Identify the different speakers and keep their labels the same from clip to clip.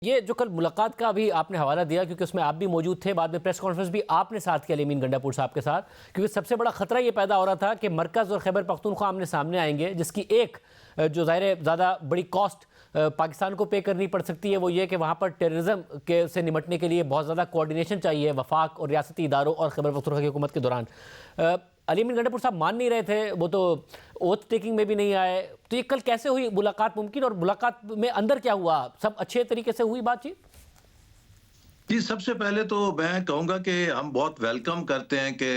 Speaker 1: ये जो कल मुलाकात का भी आपने हवाला दिया, क्योंकि उसमें आप भी मौजूद थे, बाद में प्रेस कॉन्फ्रेंस भी आपने साथ किया अली अमीन गंडापुर साहब के साथ, क्योंकि सबसे बड़ा खतरा ये पैदा हो रहा था कि मरकज़ और खैबर पख्तूनख्वा आमने सामने आएंगे, जिसकी एक जो ज़ाहिर ज़्यादा बड़ी कॉस्ट पाकिस्तान को पे करनी पड़ सकती है, वो ये कि वहाँ पर टेररिज्म के से निपटने के लिए बहुत ज़्यादा कोऑर्डिनेशन चाहिए वफाक और रियासती इदारों और खैबर पख्तूनख्वा की हुकूमत के दौरान। अली अमीन गंडापुर साहब मान नहीं रहे थे, वो तो ओथ टेकिंग में भी नहीं आए, तो ये कल कैसे हुई मुलाकात मुमकिन, और मुलाकात में अंदर क्या हुआ? सब अच्छे तरीके से हुई बातचीत?
Speaker 2: जी, सबसे पहले तो मैं कहूँगा कि हम बहुत वेलकम करते हैं कि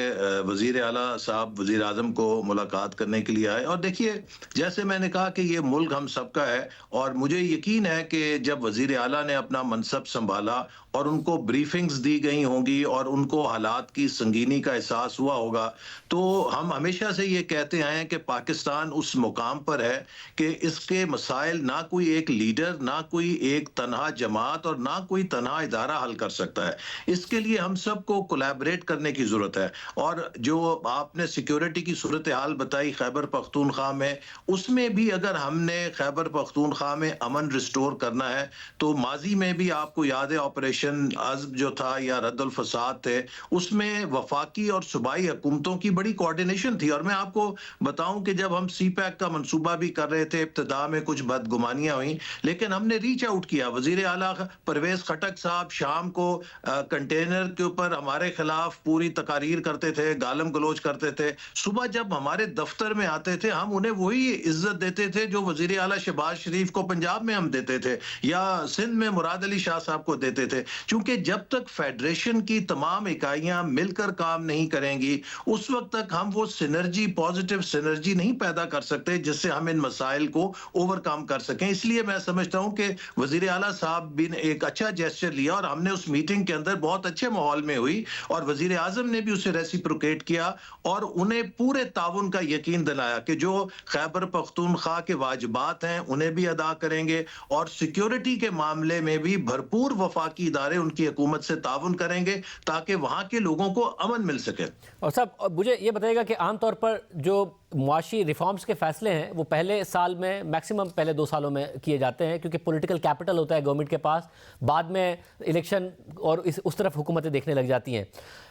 Speaker 2: वज़ीर आला साहब वज़ीर आज़म को मुलाकात करने के लिए आए। और देखिए, जैसे मैंने कहा कि ये मुल्क हम सबका है, और मुझे यकीन है कि जब वज़ीर आला ने अपना मनसब सँभाला और उनको ब्रीफिंग्स दी गई होंगी और उनको हालात की संगीनी का एहसास हुआ होगा, तो हम हमेशा से ये कहते आए हैं कि पाकिस्तान उस मुकाम पर है कि इसके मसाइल ना कोई एक लीडर, ना कोई एक तन्हा जमात और ना कोई तन्हा इदारा हल कर सकता है। इसके लिए हम सबको कोलैबोरेट करने की ज़रूरत है। और जो आपने सिक्योरिटी की सूरत हाल बताई खैबर पख्तूनख्वा में, उसमें भी अगर हमने खैबर पख्तूनख्वा में अमन रिस्टोर करना है, तो माजी में भी आपको याद है ऑपरेशन अज़्म जो था या रद्दुल फसाद थे, उसमें वफाकी और सूबाई हुकूमतों की बड़ी कोऑर्डिनेशन थी। और मैं आपको बताऊं कि जब हम सी पैक का मंसूबा भी कर रहे थे, इब्तिदा में कुछ बदगुमानियां हुई, लेकिन हमने रीच आउट किया। वजीर आला परवेज खटक साहब शाम को कंटेनर के ऊपर हमारे खिलाफ पूरी तकारीर करते थे, गालम गलोच करते थे। सुबह जब हमारे दफ्तर में आते थे, हम उन्हें वही इज्जत देते थे जो वजीर आला शहबाज शरीफ को पंजाब में हम देते थे या सिंध में मुराद अली शाह साहब को देते थे। क्योंकि जब तक फेडरेशन की तमाम इकाइयां मिलकर काम नहीं करेंगी, उस वक्त तक हम वो सिनर्जी, पॉजिटिव सिनर्जी नहीं पैदा कर सकते जिससे हम इन मसाइल को ओवरकम कर सकें। इसलिए मैं समझता हूं कि वजीर आला साहब भी ने एक अच्छा जेस्चर लिया और हमने उस मीटिंग के अंदर बहुत अच्छे माहौल में हुई, और वजीर आजम ने भी उसे रेसिप्रोकेट किया और उन्हें पूरे ताउन का यकीन दिलाया कि जो खैबर पख्तूनख्वा के वाजिबात हैं उन्हें भी अदा करेंगे, और सिक्योरिटी के मामले में भी भरपूर वफाकी इदारे उनकी हुकूमत से ताउन करेंगे ताकि वहां के लोगों को अमन मिल सके।
Speaker 1: और साहब मुझे ये बताइएगा कि आमतौर पर जो मुआशी रिफॉर्म्स के फैसले हैं वो पहले साल में, मैक्सिमम पहले 2 सालों में किए जाते हैं, क्योंकि पॉलिटिकल कैपिटल होता है गवर्नमेंट के पास, बाद में इलेक्शन और उस तरफ हुकूमतें देखने लग जाती हैं।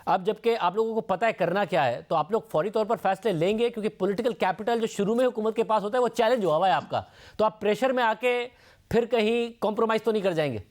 Speaker 1: अब जबकि आप लोगों को पता है करना क्या है, तो आप लोग फौरी तौर पर फैसले लेंगे, क्योंकि पॉलिटिकल कैपिटल जो शुरू में हुकूमत के पास होता है वो चैलेंज हुआ हुआ है आपका, तो आप प्रेशर में आके फिर कहीं कॉम्प्रोमाइज़ तो नहीं कर जाएंगे?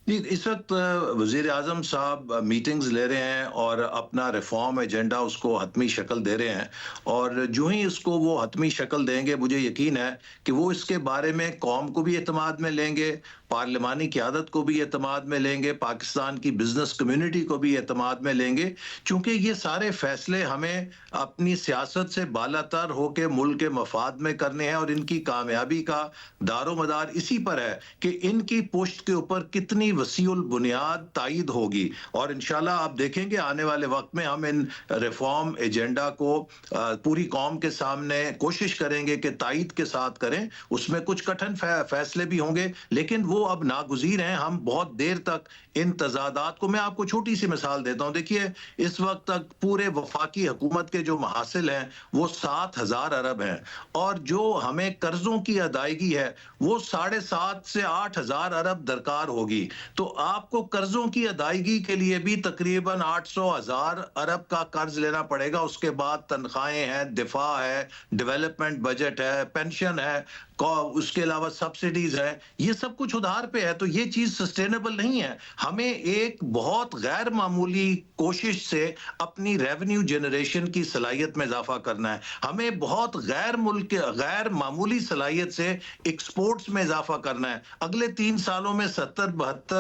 Speaker 2: जी, इस वक्त वजीर आजम साहब मीटिंग्स ले रहे हैं और अपना रिफॉर्म एजेंडा उसको हतमी शक्ल दे रहे हैं, और जो ही इसको वो हतमी शक्ल देंगे, मुझे यकीन है कि वो इसके बारे में कौम को भी एतमाद में लेंगे, पार्लिमानी क़यादत को भी एतमाद में लेंगे, पाकिस्तान की बिजनेस कम्युनिटी को भी एतमाद में लेंगे, क्योंकि ये सारे फैसले हमें अपनी सियासत से बालातर होकर मुल्क के मफाद में करने हैं, और इनकी कामयाबी का दारोमदार इसी पर है कि इनकी पुश्त के ऊपर कितनी वसीउल बुनियाद तायद होगी। और इंशाल्लाह आप देखेंगे आने वाले वक्त में हम इन रिफॉर्म एजेंडा को पूरी कौम के सामने कोशिश करेंगे कि तायद के साथ करें। उसमें कुछ कठिन फैसले भी होंगे, लेकिन वो अब नागुज़ीर हैं। हम बहुत देर तक इन तजादात को, मैं आपको छोटी सी मिसाल देता हूं, देखिए इस वक्त तक पूरे वफाकी हुकूमत के जो महासिल हैं वो 7,000 अरब हैं, और जो हमें कर्जों की अदायगी है वो 7.5 से 8,000 अरब दरकार होगी। तो आपको कर्जों की अदायगी के लिए भी तकरीबन 800,000 अरब का कर्ज लेना पड़ेगा। उसके बाद तनख्वाहें हैं, दिफा है, डेवलपमेंट बजट है, पेंशन है, उसके अलावा सब्सिडीज है, ये सब कुछ उधार पे है। तो ये चीज सस्टेनेबल नहीं है। हमें एक बहुत गैर मामूली कोशिश से अपनी रेवेन्यू जनरेशन की सलाहियत में इजाफा करना है। हमें बहुत गैर मामूली सलाहियत से एक्सपोर्ट्स में इजाफा करना है। अगले 3 सालों में 70-72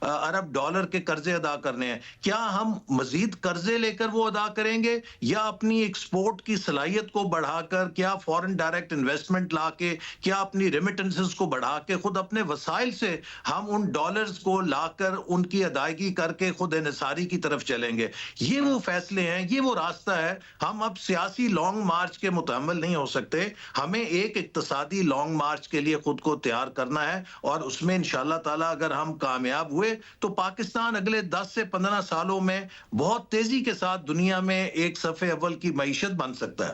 Speaker 2: अरब डॉलर के कर्जे अदा करने हैं। क्या हम मजीद कर्जे लेकर वो अदा करेंगे, या अपनी एक्सपोर्ट की सलाहियत को बढ़ाकर, क्या फॉरेन डायरेक्ट इन्वेस्टमेंट लाके, क्या अपनी रेमिटेंसेस को बढ़ा के खुद अपने वसाइल से हम उन डॉलर्स को लाकर उनकी अदायगी करके खुद इन्हिसारी की तरफ चलेंगे? ये वो फैसले हैं, ये वो रास्ता है। हम अब सियासी लॉन्ग मार्च के मुतहम्मिल नहीं हो सकते। हमें एक इक्तिसादी लॉन्ग मार्च के लिए खुद को तैयार करना है, और उसमें इंशाअल्लाह ताला अगर हम कामयाब हुए तो पाकिस्तान अगले 10 से 15 सालों में बहुत तेजी के साथ दुनिया में एक सफ़े अव्वल की मईशत बन सकता है।